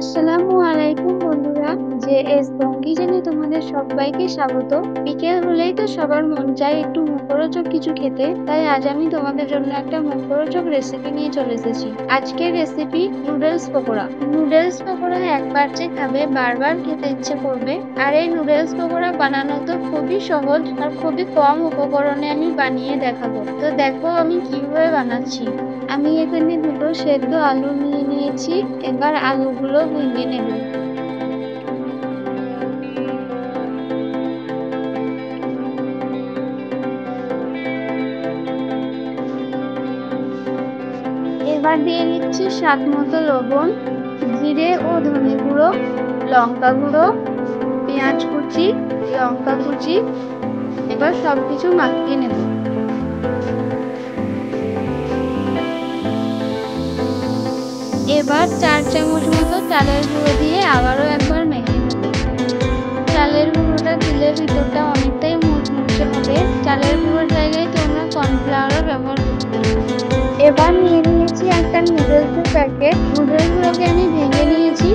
আসসালামু আলাইকুম বন্ধুরা। জেএস বঙ্গি চ্যানেলে তোমাদের সবাইকে স্বাগত। বিকেল হলেই তো সবার মন চায় একটু মুখরোচক কিছু খেতে, তাই আজ আমি তোমাদের জন্য একটা মুখরোচক রেসিপি নিয়ে চলে এসেছি। আজকের recipe noodles pakora. Noodles pakora একবার যে খাবে বারবার খেতে ইচ্ছে করবে। আর এই নুডলস পকোড়া বানানো তো খুবই সহজ আর খুবই কম উপকরণে আমি বানিয়ে দেখাবো। তো দেখো আমি কিভাবে বানাচ্ছি। আমি এখানে দুটো সেদ্ধ আলু নিয়ে নিয়েছি। এবার আলুগুলো ভেঙে নেব। এবার দিয়ে দিচ্ছি স্বাদ মতো লবণ, জিরে ও ধনে গুঁড়ো, লঙ্কা গুঁড়ো, পেঁয়াজ কুচি, লঙ্কা কুচি। এবার সবকিছু মাখিয়ে নেব। এবার 4 চামচ মতো চালের গুঁড়ো দিয়ে আবারও একবার মেখে নেব। চালের গুঁড়োটা দিলে ভিতরটা অনেকটাই মুচমুচে হবে। চালের গুঁড়োর জায়গায় তোমরা কর্নফ্লাওয়ারও ব্যবহার করতে পারো। এবার নিয়ে নিয়েছি একটা নুডলসের প্যাকেট। নুডলসগুলোকে আমি ভেঙে নিয়েছি।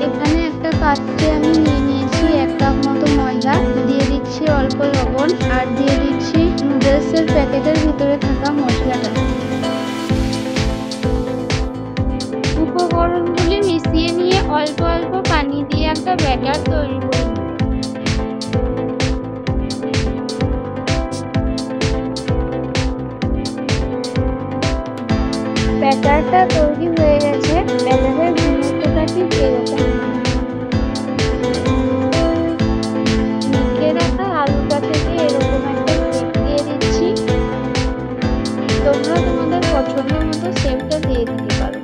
এখানে একটা পাত্রে আমি নিয়ে নিয়েছি 1 কাপ মতো ময়দা, দিয়ে দিচ্ছি অল্প লবণ আর দিয়ে দিচ্ছি নুডলসের প্যাকেটের ভিতরে থাকা মশলাটা। উপকরণগুলি মিশিয়ে নিয়ে অল্প অল্প পানি দিয়ে একটা ব্যাটার তৈরি করে নেব। ব্যাটারটা তৈরি হয়ে গেছে। ব্যাটারের ঘনত্বটা ঠিক এরকম। মেখে রাখা আলুটা থেকে এরকম একটা শেপ দিয়ে দিচ্ছি। তোমরা তোমাদের পছন্দ মতো শেপটা দিয়ে দিতে পারো।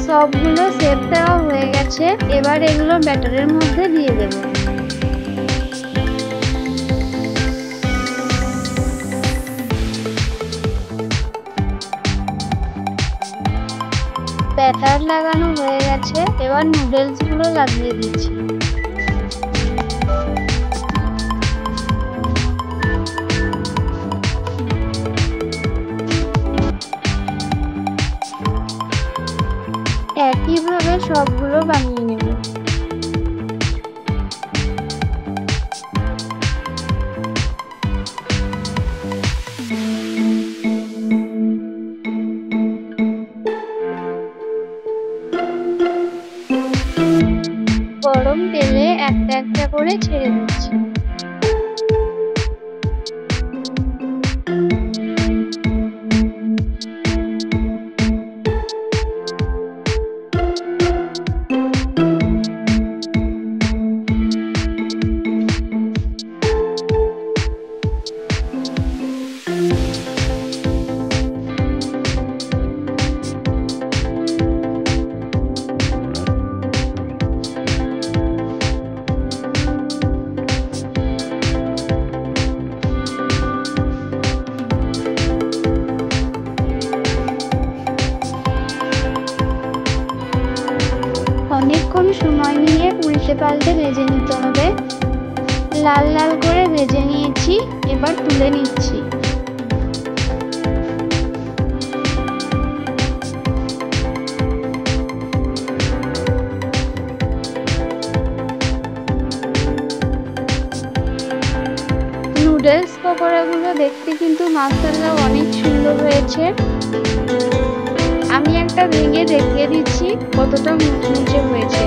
সবগুলো শেপ দেওয়া হয়ে গেছে। এবার এগুলো ব্যাটারের মধ্যে দিয়ে দেব। ব্যাটার লাগানো হয়ে গেছে। এবার নুডলস গুলো লাগিয়ে দিচ্ছি। একইভাবে সবগুলো বানিয়ে নেব। গরম তেলে একটা একটা করে ছেড়ে দিচ্ছি। অনেকক্ষণ সময় নিয়ে উল্টে পাল্টে ভেজে নিতে হবে। লাল লাল করে ভেজে নিয়েছি। এবার তুলে নিচ্ছি। নুডলস পকোড়াগুলো দেখতে কিন্তু মাশাআল্লাহ অনেক সুন্দর হয়েছে। আমি একটা ভেঙে দেখিয়ে দিচ্ছি কতটা মুচমুচে হয়েছে।